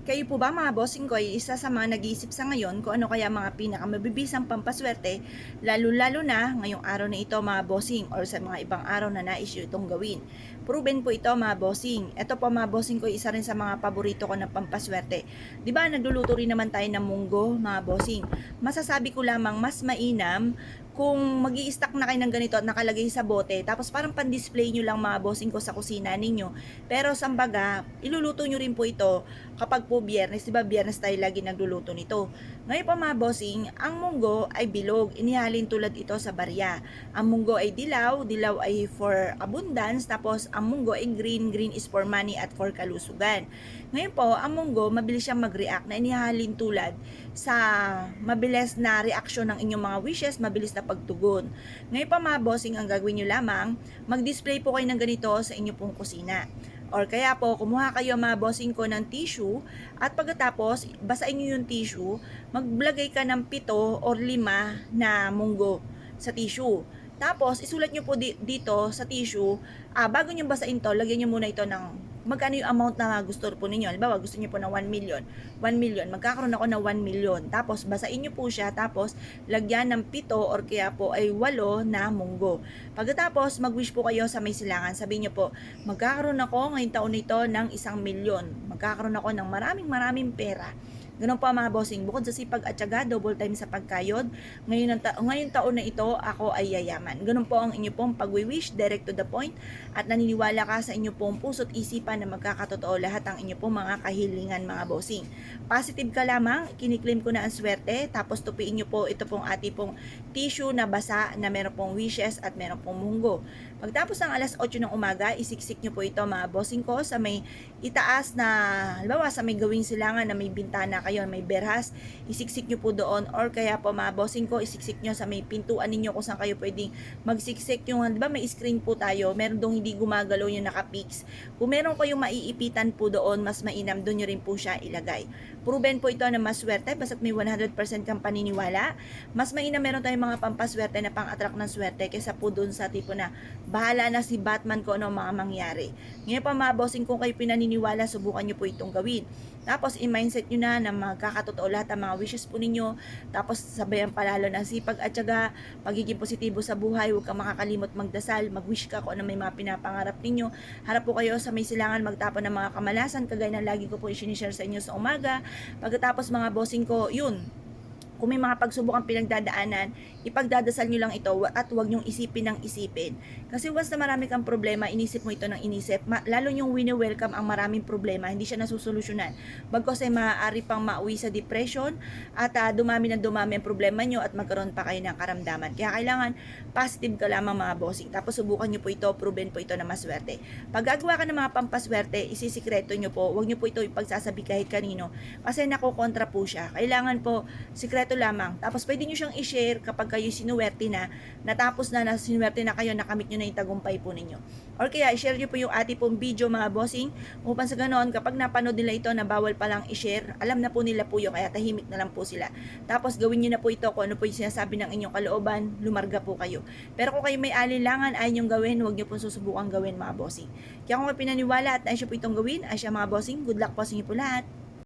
Kayo po ba mga bossing ko ay isa sa mga nag-iisip sa ngayon kung ano kaya mga pinakamabibisang pampaswerte, lalo-lalo na ngayong araw na ito mga bossing or sa mga ibang araw na nais nyo itong gawin. Proven po ito mga bossing. Ito po mga bossing ko isa rin sa mga paborito ko na pampaswerte. Di ba nagluluto rin naman tayo ng munggo mga bossing. Masasabi ko lamang mas mainam kung mag stack na kayo ng ganito at nakalagay sa bote, tapos parang pan-display nyo lang mga bossing ko sa kusina ninyo. Pero sambaga, iluluto nyo rin po ito kapag po biyernes, di ba biyernes tayo lagi nagluluto nito. Ngayon po mga bossing, ang munggo ay bilog, inihalin tulad ito sa barya. Ang munggo ay dilaw, dilaw ay for abundance, tapos ang munggo ay green, green is for money at for kalusugan. Ngayon po, ang munggo, mabilis siyang mag-react na inihalin tulad sa mabilis na reaksyon ng inyong mga wishes, mabilis na pagtugon. Ngayon pa mga bossing, ang gagawin nyo lamang, mag-display po kayo ng ganito sa inyong pong kusina. Or kaya po, kumuha kayo mga bossing ko ng tissue at pagkatapos, basahin nyo yung tissue, maglagay ka ng 7 or 5 na munggo sa tissue. Tapos, isulat nyo po dito sa tissue, bago nyo basahin to, lagyan nyo muna ito ng magkano yung amount na gusto po ninyo. Halimbawa, gusto nyo po ng 1 million. 1 million, magkakaroon ako ng 1 million. Tapos, basahin nyo po siya. Tapos, lagyan ng 7 or kaya po ay 8 na munggo. Pagkatapos, mag-wish po kayo sa may silangan. Sabihin nyo po, magkakaroon ako ngayong taon nito ng 1 million. Magkakaroon ako ng maraming pera. Ganun po mga bossing, bukod sa sipag at syaga, double time sa pagkayod, ngayong taon na ito, ako ay yayaman. Ganun po ang inyo pong pag-wish, direct to the point, at naniniwala ka sa inyo pong puso't isipan na magkakatotoo lahat ang inyo pong mga kahilingan mga bossing. Positive ka lamang, kiniklaim ko na ang swerte, tapos tupiin nyo po ito pong ating pong tissue na basa na meron pong wishes at meron pong munggo. Pagtapos ng alas 8 ng umaga, isiksik nyo po ito mga bossing ko sa may itaas na, halimbawa sa may gawing silangan na may bintana kayo, may berhas, isiksik nyo po doon, or kaya po mga bossing ko, isiksik nyo sa may pintuan ninyo kung saan kayo pwedeng magsiksik yung, di ba may screen po tayo, meron doon hindi gumagalaw yung naka-fix. Kung meron kayong maiipitan po doon, mas mainam doon nyo rin po siya ilagay. Proven po ito na maswerte, basta't may 100% kang paniniwala, mas mainam meron tayong mga pampaswerte na pang-attract ng swerte kaysa po doon sa tipo na bahala na si Batman ko ano mga mangyari. Ngayon pa mga bossing, kung kayo pinaniniwala, subukan nyo po itong gawin. Tapos i-mindset nyo na magkakatotoo lahat ang mga wishes po ninyo. Tapos sabayan palalo ng sipag at syaga, pagiging positibo sa buhay, huwag kang makakalimot magdasal, mag-wish ka kung ano may mga pinapangarap ninyo. Harap po kayo sa may silangan, magtapon ng mga kamalasan, kagaya ng lagi ko po i-share sa inyo sa umaga. Pagkatapos mga bossing ko, yun, kung may mga pagsubok ang pinagdadaanan, ipagdadasal nyo lang ito at huwag nyong isipin ng isipin. Kasi once na marami kang problema, inisip mo ito ng inisip, lalo nyong wini-welcome ang maraming problema, hindi siya nasusolusyonan. Bagkos ay maaari pang mauwi sa depression at dumami ng dumami ang problema nyo at magkaroon pa kayo ng karamdaman. Kaya kailangan positive ka lamang mga bossing. Tapos subukan nyo po ito, proven po ito na maswerte. Pag gagawa ka ng mga pampaswerte, isisikreto nyo po, huwag nyo po ito ipagsasabi kahit kanino kasi nakokontra po siya. Kailangan po sikreto lamang. Tapos pwede nyo siyang i-share kapag kayo sinuwerte na, natapos na sinuwerte na kayo, nakamit nyo na yung tagumpay po ninyo. Or kaya i-share nyo po yung ating pong video mga bossing, upang sa ganoon kapag napanood nila ito na bawal palang i-share, alam na po nila po yun, kaya tahimik na lang po sila. Tapos gawin nyo na po ito kung ano po yung sinasabi ng inyong kalooban, lumarga po kayo. Pero kung kayo may alinlangan ay inyong gawin, huwag nyo po susubukan gawin mga bossing. Kaya kung kayo pinaniwala at nais nyo po itong gawin, ay siya mga bossing, good luck po sa inyo po lahat.